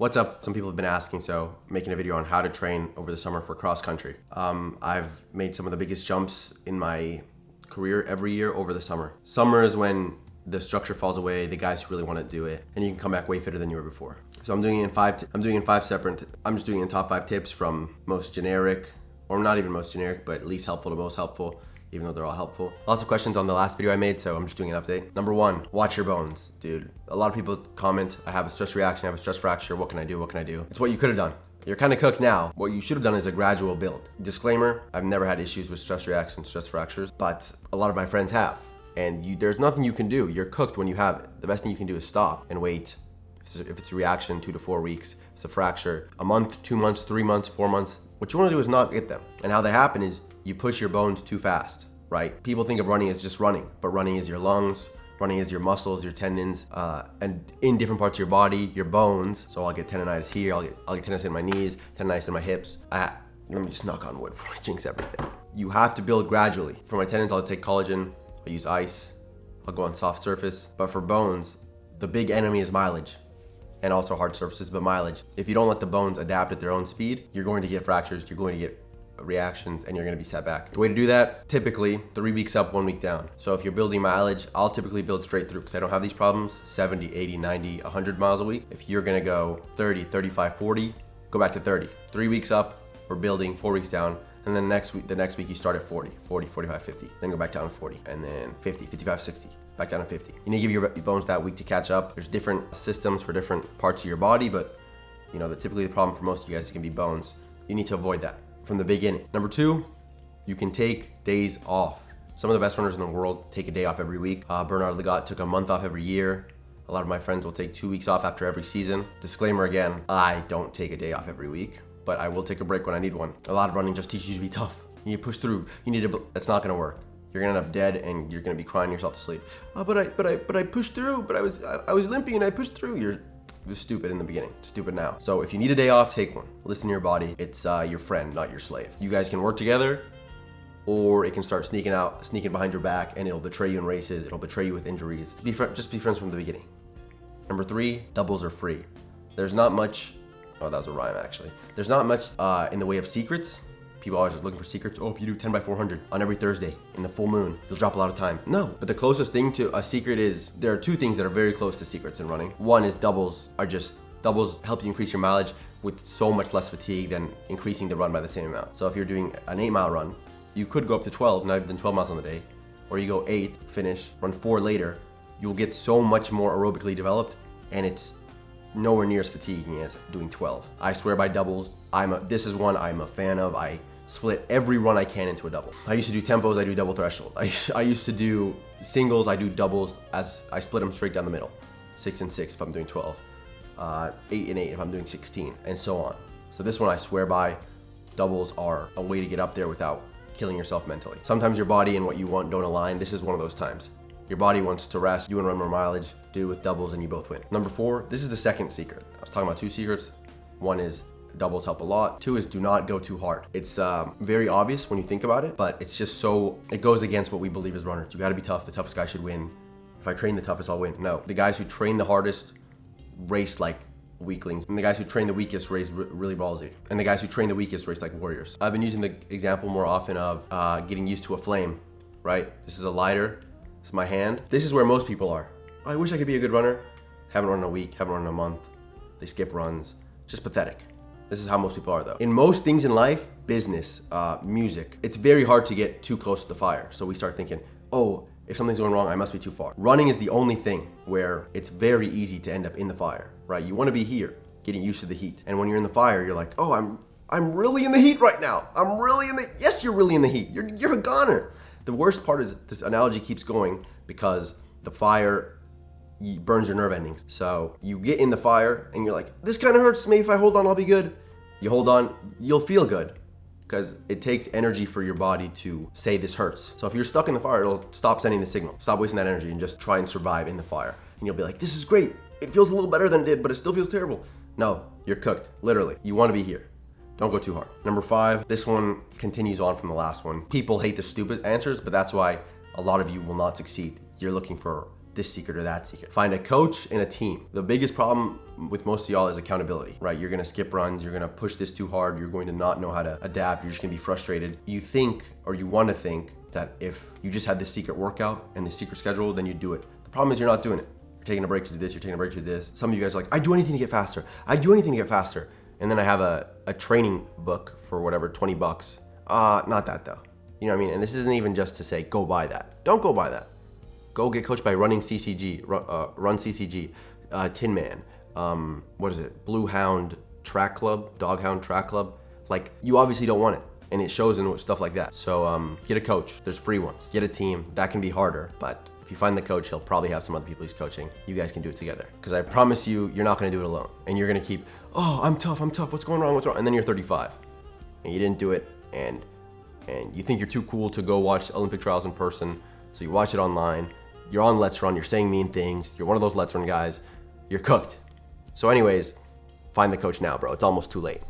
What's up? Some people have been asking, so making a video on how to train over the summer for cross country. I've made some of the biggest jumps in my career every year over the summer. Summer is when the structure falls away, the guys who really want to do it, and you can come back way fitter than you were before. So I'm doing it in five separate, I'm just doing it in top 5 tips from most generic, or not even most generic, but least helpful to most helpful, even though they're all helpful. Lots of questions on the last video I made, so I'm just doing an update. Number 1, watch your bones. Dude, a lot of people comment, I have a stress reaction, I have a stress fracture, what can I do, what can I do? It's what you could have done. You're kind of cooked now. What you should have done is a gradual build. Disclaimer, I've never had issues with stress reactions, stress fractures, but a lot of my friends have. And there's nothing you can do. You're cooked when you have it. The best thing you can do is stop and wait. If it's a reaction, 2 to 4 weeks. If it's a fracture, a month, 2 months, 3 months, 4 months. What you want to do is not get them. And how they happen is you push your bones too fast. Right? People think of running as just running, but running is your lungs, running is your muscles, your tendons, and in different parts of your body, your bones. So I'll get tendonitis here, I'll get tendonitis in my knees, tendonitis in my hips. Let me just knock on wood before I jinx everything. You have to build gradually. For my tendons, I'll take collagen, I'll use ice, I'll go on soft surface. But for bones, the big enemy is mileage, and also hard surfaces, but mileage. If you don't let the bones adapt at their own speed, you're going to get fractures, you're going to get reactions, and you're going to be set back. The way to do that, typically 3 weeks up, 1 week down. So if you're building mileage, I'll typically build straight through because I don't have these problems, 70, 80, 90, 100 miles a week. If you're going to go 30, 35, 40, go back to 30. 3 weeks up, we're building, 4 weeks down. And then the next week you start at 40, 45, 50, then go back down to 40, and then 50, 55, 60, back down to 50. You need to give your bones that week to catch up. There's different systems for different parts of your body, but typically the problem for most of you guys is going to be bones. You need to avoid that from the beginning. Number 2, you can take days off. Some of the best runners in the world take a day off every week. Bernard Lagat took a month off every year. A lot of my friends will take 2 weeks off after every season. Disclaimer again, I don't take a day off every week, but I will take a break when I need one. A lot of running just teaches you to be tough. You need to push through. That's not gonna work. You're gonna end up dead and you're gonna be crying yourself to sleep. But I pushed through, but I was limping and I pushed through. You're stupid in the beginning, stupid now. So if you need a day off, take one. Listen to your body. It's your friend, not your slave. You guys can work together, or it can start sneaking behind your back, and it'll betray you in races. It'll betray you with injuries. Just be friends from the beginning. Number 3, doubles are free. There's not much, that was a rhyme actually. There's not much in the way of secrets. People always are looking for secrets. Oh, if you do 10 by 400 on every Thursday in the full moon, you'll drop a lot of time. No, but the closest thing to a secret is, there are 2 things that are very close to secrets in running. One is doubles help you increase your mileage with so much less fatigue than increasing the run by the same amount. So if you're doing an 8-mile run, you could go up to 12, now you've done 12 miles on the day, or you go 8, finish, run 4 later, you'll get so much more aerobically developed, and it's nowhere near as fatiguing as doing 12. I swear by doubles. This is one I'm a fan of. I split every run I can into a double. I used to do tempos, I do double threshold. I used to do singles, I do doubles, as I split them straight down the middle. 6 and 6 if I'm doing 12. 8 and 8 if I'm doing 16, and so on. So this one I swear by. Doubles are a way to get up there without killing yourself mentally. Sometimes your body and what you want don't align. This is one of those times. Your body wants to rest, you want to run more mileage, do it with doubles, and you both win. Number 4, this is the second secret. I was talking about 2 secrets. 1 is doubles help a lot. 2 is do not go too hard. It's very obvious when you think about it, but it's just it goes against what we believe as runners. You gotta be tough, the toughest guy should win. If I train the toughest, I'll win. No, the guys who train the hardest race like weaklings, and the guys who train the weakest race really ballsy, and the guys who train the weakest race like warriors. I've been using the example more often of getting used to a flame, right? This is a lighter, this is my hand. This is where most people are. I wish I could be a good runner. Haven't run in a week, haven't run in a month. They skip runs, just pathetic. This is how most people are though. In most things in life, business, music, it's very hard to get too close to the fire. So we start thinking, oh, if something's going wrong, I must be too far. Running is the only thing where it's very easy to end up in the fire, right? You want to be here, getting used to the heat. And when you're in the fire, you're like, oh, I'm really in the heat right now. Yes, you're really in the heat. You're a goner. The worst part is this analogy keeps going because the fire burns your nerve endings. So you get in the fire and you're like, this kind of hurts. Maybe if I hold on, I'll be good. You hold on, you'll feel good, because it takes energy for your body to say this hurts. So if you're stuck in the fire, it'll stop sending the signal. Stop wasting that energy and just try and survive in the fire. And you'll be like, this is great. It feels a little better than it did, but it still feels terrible. No, you're cooked, literally. You want to be here. Don't go too hard. Number 5, this one continues on from the last one. People hate the stupid answers, but that's why a lot of you will not succeed. You're looking for this secret or that secret. Find a coach and a team. The biggest problem with most of y'all is accountability, right? You're gonna skip runs, you're gonna push this too hard, you're going to not know how to adapt, you're just gonna be frustrated. You think, or you wanna think, that if you just had this secret workout and the secret schedule, then you do it. The problem is you're not doing it. You're taking a break to do this, you're taking a break to do this. Some of you guys are like, I do anything to get faster. I do anything to get faster. And then I have a training book for whatever, 20 bucks. Not that though. You know what I mean? And this isn't even just to say, go buy that. Don't go buy that. Go get coached by Run CCG, Tin Man, what is it? Blue Hound Track Club, Dog Hound Track Club. Like, you obviously don't want it. And it shows in stuff like that. So get a coach. There's free ones. Get a team. That can be harder, but if you find the coach, he'll probably have some other people he's coaching. You guys can do it together. Because I promise you, you're not gonna do it alone. And you're gonna keep, oh, I'm tough, what's going wrong, And then you're 35, and you didn't do it, and you think you're too cool to go watch Olympic trials in person, so you watch it online. You're on Let's Run, you're saying mean things, you're one of those Let's Run guys, you're cooked. So anyways, find the coach now, bro. It's almost too late.